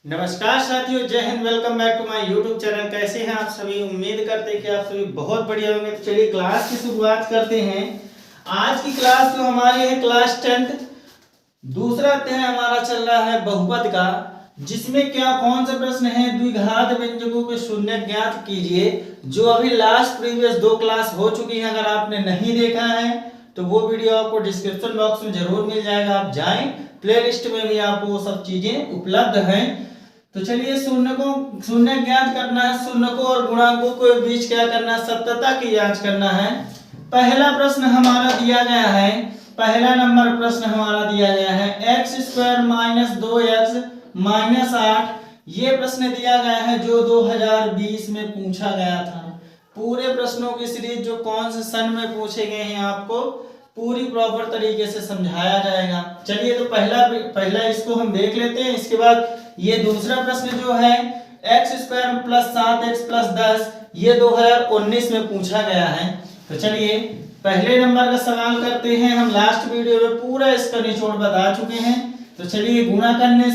नमस्कार साथियों, जय हिंद। Welcome back to my YouTube channel. कैसे हैं आप सभी? उम्मीद करते हैं कि आप सभी बहुत बढ़िया होंगे। तो चलिए क्लास की शुरुआत करते हैं। आज की क्लास जो हमारी है क्लास 10th, दूसरा अध्याय हमारा चल रहा है बहुपद का, जिसमें क्या कौन से प्रश्न है द्विघात व्यंजकों के शून्य ज्ञात कीजिए। जो अभी लास्ट प्रीवियस 2 क्लास हो चुकी है, अगर आपने नहीं देखा है तो वो वीडियो आपको डिस्क्रिप्शन बॉक्स में जरूर मिल जाएगा। आप जाएं, प्लेलिस्ट में भी आपको वो सब चीजें उपलब्ध हैं। तो चलिए शून्य ज्ञात करना है। शून्यकों और गुणांकों के बीच क्या करना है? सत्यता की जांच करना है। पहला प्रश्न हमारा दिया गया है, पहला नंबर प्रश्न हमारा दिया गया है x square minus 2x minus 8। ये प्रश्न दिया गया है जो 2020 में पूछा गया था। पूरे प्रश्नों की सीरीज जो कौन से सन में पूछे गए हैं आपको पूरी प्रॉपर तरीके से समझाया जाएगा। चलिए तो पहला इसको हम देख लेते हैं। इसके बाद ये दूसरा प्रश्न जो है x square plus 7x plus 10, ये 2019 में पूछा गया है। तो चलिए पहले नंबर का सवाल करते हैं। हम लास्ट वीडियो में पूरा इसका निचोड़ बता चुके हैं। तो चलिए गुणा करने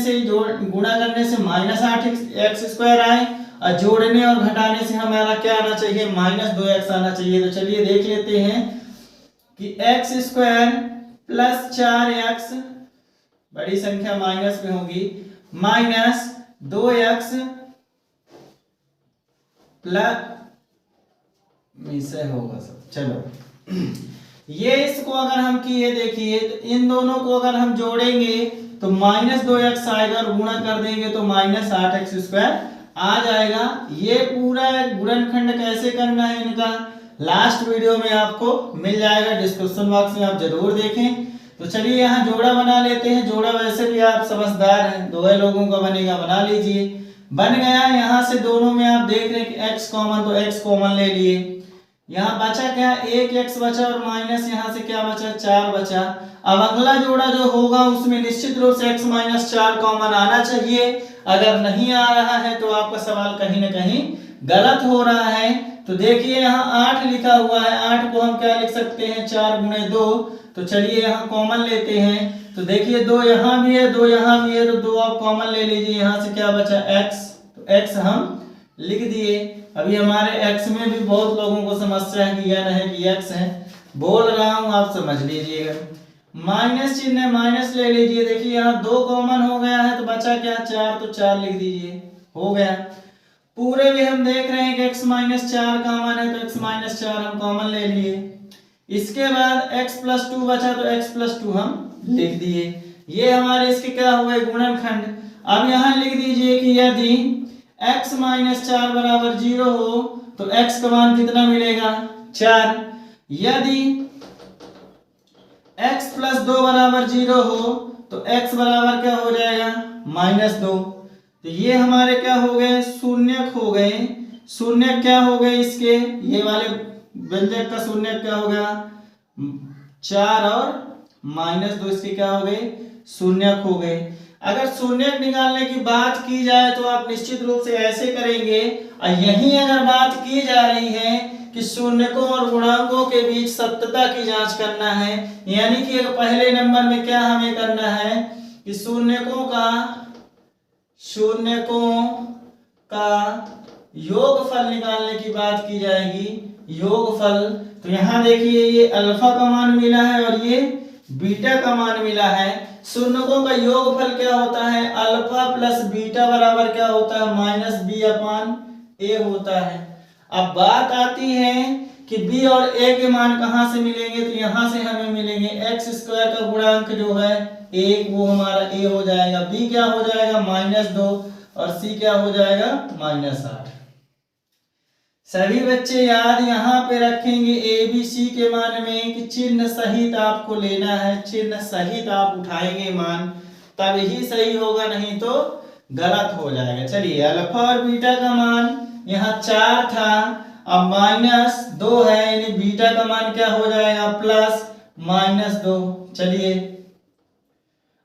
से माइनस 8x स्क्वायर आए और जोड़ने और घटाने से हमारा क्या आना चाहिए? माइनस 2x आना चाहिए। तो चलिए देख लेते हैं कि एक्स स्क्वायर प्लस 4x, बड़ी संख्या माइनस में होगी, माइनस 2x प्लस होगा सब। चलो ये इसको अगर हम किए, देखिए तो इन दोनों को अगर हम जोड़ेंगे तो माइनस 2x आएगा और गुणा कर देंगे तो माइनस 8x स्क्वायर आ जाएगा। ये पूरा गुणनखंड कैसे करना है इनका लास्ट वीडियो में आपको मिल जाएगा, डिस्क्रिप्शन बॉक्स में आप जरूर देखें। तो चलिए यहाँ जोड़ा बना लेते हैं। जोड़ा वैसे भी आप समझदार हैं, 2 लोगों का बनेगा, बना लीजिए। बन गया। यहाँ से दोनों में आप देख रहे हैं कि x कॉमन, तो x कॉमन ले लिए। यहाँ बचा क्या? 1x बचा और माइनस यहाँ से क्या बचा? 4 बचा। अब अगला जोड़ा जो होगा उसमें निश्चित रूप से x माइनस 4 कॉमन आना चाहिए। अगर नहीं आ रहा है तो आपका सवाल कहीं ना कहीं गलत हो रहा है। तो देखिए यहाँ 8 लिखा हुआ है, 8 को हम क्या लिख सकते हैं? 4 गुणे 2। तो चलिए यहाँ कॉमन लेते हैं। तो देखिए 2 यहाँ भी है, 2 यहाँ भी है, तो 2 आप कॉमन ले लीजिए। यहाँ से क्या बचा? x। तो x हम लिख दिए। अभी हमारे x में भी बहुत लोगों को समस्या है कि यह है कि x है, बोल रहा हूं, आप समझ लीजिएगा। माइनस चिन्ह है, माइनस ले लीजिए। देखिए यहाँ 2 कॉमन हो गया है तो बचा क्या? 4, तो 4 लिख दीजिए, हो गया। पूरे भी हम देख रहे हैं कि x माइनस 4 कॉमन है तो x माइनस 4 हम कॉमन ले लिए। इसके बाद x प्लस 2 बचा तो x प्लस 2 हम लिख दिए। ये हमारे इसके क्या हुए? गुणनखंड। अब यहाँ लिख दीजिए कि यदि x माइनस 4 बराबर 0 हो तो x का मान कितना मिलेगा? 4। यदि x प्लस 2 बराबर 0 हो तो x बराबर क्या हो जाएगा? माइनस 2। तो ये हमारे क्या हो गए? शून्यक हो गए। शून्यक क्या हो गए इसके? ये वाले व्यंजक का शून्यक क्या हो गया? 4 और माइनस 2 इसके क्या हो गए? शून्यक हो गए। अगर शून्यक निकालने की बात की जाए तो आप निश्चित रूप से ऐसे करेंगे। और यही अगर बात की जा रही है कि शून्यकों और गुणांकों के बीच सत्यता की जांच करना है, यानी कि पहले नंबर में क्या हमें करना है कि शून्यकों का योगफल निकालने की बात की जाएगी। योगफल, तो यहाँ देखिए ये अल्फा का मान मिला है और ये बीटा का मान मिला है। शून्यकों का योगफल क्या होता है? अल्फा प्लस बीटा बराबर क्या होता है? माइनस बी अपान ए होता है। अब बात आती है कि b और a के मान कहाँ से मिलेंगे? तो यहाँ से हमें मिलेंगे एक्स स्क्वायर का गुणांक जो है 1, वो हमारा a हो जाएगा। b क्या हो जाएगा? माइनस 2 और c क्या हो जाएगा? माइनस 8। सभी बच्चे याद यहाँ पे रखेंगे ए बी सी के मान में कि चिन्ह सहित आपको लेना है। चिन्ह सहित आप उठाएंगे मान, तब ही सही होगा, नहीं तो गलत हो जाएगा। चलिए अल्फा और बीटा का मान यहाँ 4 था, अब माइनस 2 है, यानी बीटा का मान क्या हो जाएगा? Plus minus 2। चलिए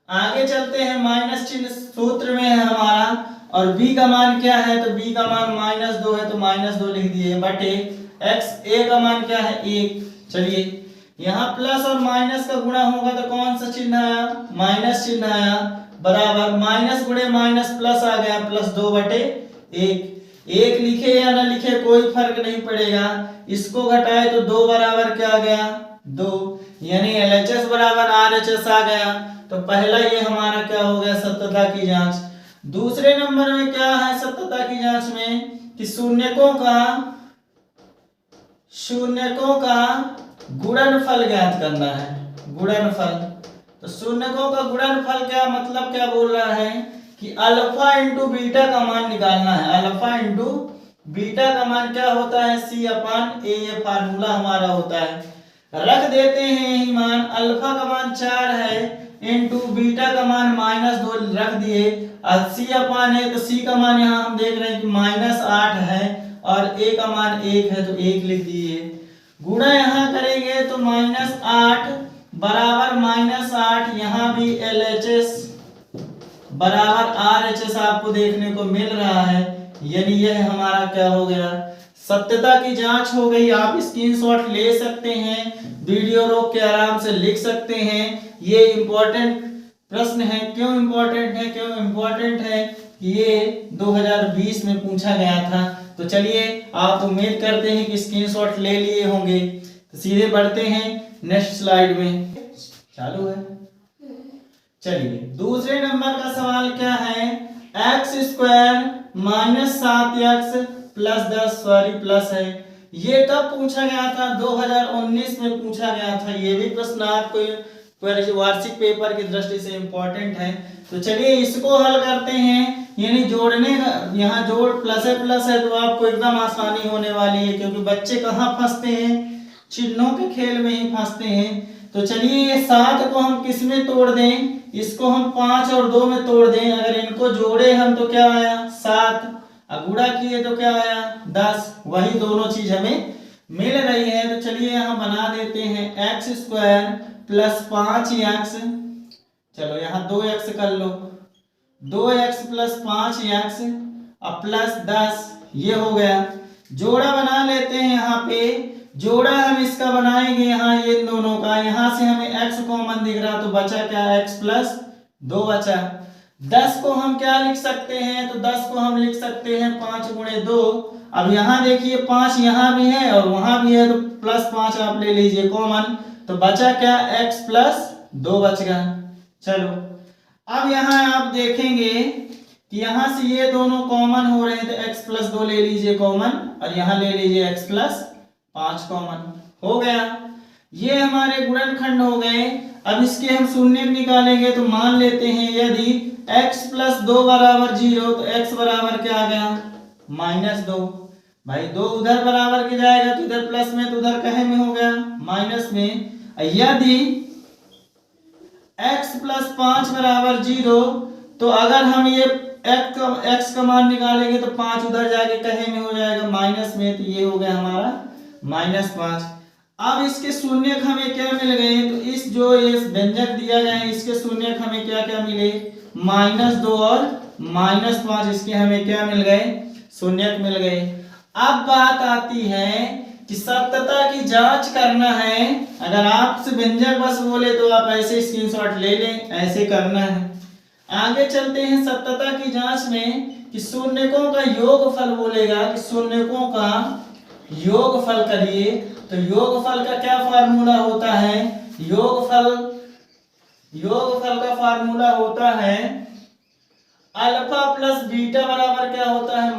आगे चलते हैं। माइनस चिन्ह सूत्र में है हमारा, और b का मान क्या है? तो b का मान माइनस 2 है तो माइनस 2 लिख दिए, बटे x a का मान क्या है? 1। चलिए यहाँ प्लस और माइनस का गुणा होगा तो कौन सा चिन्ह आया? माइनस चिन्ह आया। बराबर माइनस गुणे माइनस प्लस आ गया प्लस 2/1। एक लिखे या ना लिखे कोई फर्क नहीं पड़ेगा, इसको घटाए तो 2 बराबर क्या आ गया 2, यानी LHS बराबर RHS आ गया। तो पहला ये हमारा क्या हो गया सत्यता की जांच। दूसरे नंबर में क्या है सत्यता की जांच में कि शून्यकों का गुणनफल ज्ञात करना है। गुणनफल, तो शून्यकों का गुणनफल क्या मतलब क्या बोल रहा है कि अल्फा इंटू बीटा का मान निकालना है। अल्फा इंटू बीटा का मान क्या होता है C/A, ये फार्मूला हमारा होता है। रख देते हैं यही मान, अल्फा का मान 4 है इंटू बीटा का मान -2 रख दिए, और C/A तो C का मान यहाँ हम देख रहे हैं कि -8 है और A का मान 1 है तो 1 लिख दिए। गुणा यहाँ करेंगे तो -8 बराबर -8, यहाँ भी LHS बराबर RHS आपको देखने को मिल रहा है, यानी यह हमारा क्या हो गया सत्यता की जांच हो गई। आप स्क्रीनशॉट ले सकते हैं, वीडियो रोक के आराम से लिख सकते हैं। ये इंपॉर्टेंट प्रश्न है। क्यों इंपॉर्टेंट है ये 2020 में पूछा गया था। तो चलिए आप उम्मीद करते हैं कि स्क्रीनशॉट ले लिए होंगे। तो सीधे बढ़ते हैं नेक्स्ट स्लाइड में। चालू है, चलिए दूसरे नंबर का सवाल क्या है, x² - 7x + 10 प्लस है। ये कब पूछा गया था 2019 में पूछा गया था। ये भी प्रश्न आपको वार्षिक पेपर की दृष्टि से इंपॉर्टेंट है। तो चलिए इसको हल करते हैं, यानी जोड़ने का यहाँ जोड़ प्लस है तो आपको एकदम आसानी होने वाली है, क्योंकि बच्चे कहाँ फंसते हैं चिन्हों के खेल में ही फंसते हैं। तो चलिए ये 7 को हम किस में तोड़ दें, इसको हम 5 और 2 में तोड़ दें। अगर इनको जोड़े हम तो क्या आया 7, गुणा किए तो क्या आया 10, वही दोनों चीज हमें मिल रही है। तो चलिए यहाँ बना देते हैं x² + 5x, चलो यहाँ 2x कर लो, 2x + 5x और प्लस 10, ये हो गया। जोड़ा बना लेते हैं, यहाँ पे जोड़ा हम इसका बनाएंगे यहाँ ये दोनों का, यहाँ से हमें x कॉमन दिख रहा तो बचा क्या x + 2 बचा। 10 को हम क्या लिख सकते हैं, तो 10 को हम लिख सकते हैं 5 × 2। अब यहाँ देखिए 5 यहाँ भी है और वहां भी है, तो +5 आप ले लीजिए कॉमन, तो बचा क्या x + 2 बच गया। चलो अब यहाँ आप देखेंगे कि यहाँ से ये दोनों कॉमन हो रहे हैं, तो x + 2 ले लीजिए कॉमन और यहाँ ले लीजिए x + 5 कॉमन, हो गया। ये हमारे गुणनखंड हो गए। अब इसके हम शून्य निकालेंगे, तो मान लेते हैं यदि x + 2 = 0 तो x बराबर क्या आ गया -2। भाई 2 उधर बराबर के जाएगा तो इधर प्लस में, तो उधर कहे में हो गया माइनस में। यदि x + 5 = 0 तो अगर हम ये x का मान निकालेंगे तो 5 उधर जाके कहे में हो जाएगा माइनस में, तो ये हो गया हमारा -5। अब इसके शून्यक हमें क्या मिल गए, तो इस जो ये व्यंजक दिया गया है इसके शून्यक हमें क्या क्या मिले -2 और -5, इसके हमें क्या मिल गए शून्यक मिल गए। अब बात आती है कि सत्यता की जांच करना है। अगर आपसे व्यंजक बस बोले तो आप ऐसे स्क्रीनशॉट ले लें, ऐसे करना है। आगे चलते हैं सत्यता की जांच में कि शून्यकों का योगफल बोलेगा कि शून्यकों का योगफल करिए। तो योगफल का क्या फार्मूला होता है, योगफल का फार्मूला होता है अल्फा + बीटा बराबर क्या होता है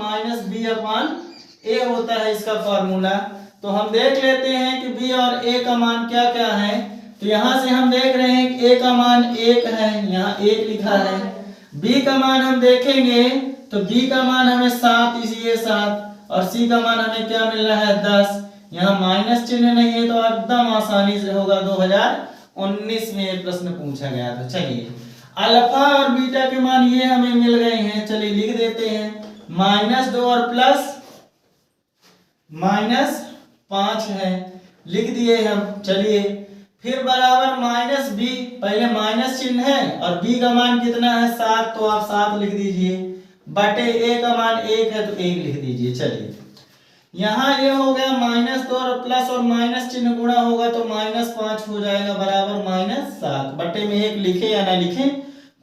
-b/a होता है इसका फार्मूला। तो हम देख लेते हैं कि b और a का मान क्या क्या है। तो यहाँ से हम देख रहे हैं कि a का मान 1 है, यहाँ 1 लिखा है। b का मान हम देखेंगे तो b का मान हमें 7, इसलिए 7, और c का मान हमें क्या मिल रहा है 10। यहाँ माइनस चिन्ह नहीं है तो एकदम आसानी से होगा। 2019 में ये प्रश्न पूछा गया था। चलिए अल्फा और बीटा के मान ये हमें मिल गए हैं, चलिए लिख देते हैं -2 और प्लस -5 है, लिख दिए हम। चलिए फिर बराबर -b, पहले माइनस चिन्ह है और b का मान कितना है 7, तो आप 7 लिख दीजिए, बटे a का मान 1 है तो 1 लिख दीजिए। चलिए यहाँ ये हो गया -2 और प्लस और माइनस चिन्ह गुणा होगा तो -5 हो जाएगा बराबर -7, बटे में 1 लिखे या ना लिखे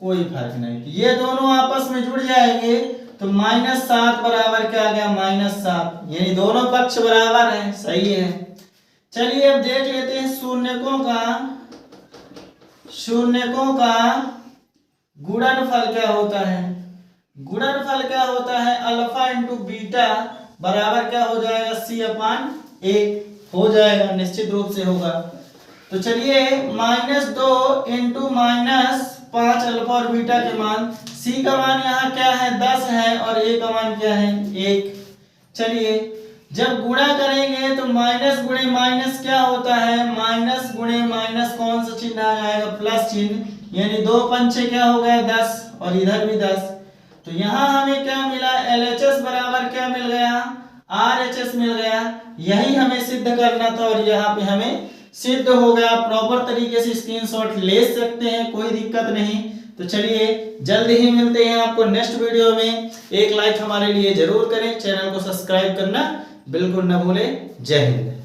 कोई फर्क नहीं। तो ये दोनों आपस में जुड़ जाएंगे तो -7 बराबर क्या आ गया, -7, यानी दोनों पक्ष बराबर हैं, सही है। चलिए अब देख लेते हैं शून्यकों का गुणनफल क्या होता है। गुणनफल क्या होता है, अल्फा इंटू बीटा बराबर क्या हो जाएगा, C/1 हो जाएगा, निश्चित रूप से होगा। तो चलिए -2 इंटू -5 अल्फा और बीटा के मान, C का मान यहाँ क्या है 10 है और A का मान क्या है 1। चलिए जब गुणा करेंगे तो माइनस गुणे माइनस क्या होता है, माइनस गुणे माइनस कौन सा चिन्ह आ जाएगा, प्लस चिन्ह, यानी 2 पंचे क्या हो गया 10 और इधर भी 10। तो यहाँ हमें क्या मिला, LHS बराबर क्या मिल गया, RHS मिल गया। यही हमें सिद्ध करना था और यहाँ पे हमें सिद्ध हो गया। प्रॉपर तरीके से स्क्रीनशॉट ले सकते हैं, कोई दिक्कत नहीं। तो चलिए जल्द ही मिलते हैं आपको नेक्स्ट वीडियो में। एक लाइक हमारे लिए जरूर करें, चैनल को सब्सक्राइब करना बिल्कुल न भूलें। जय हिंद।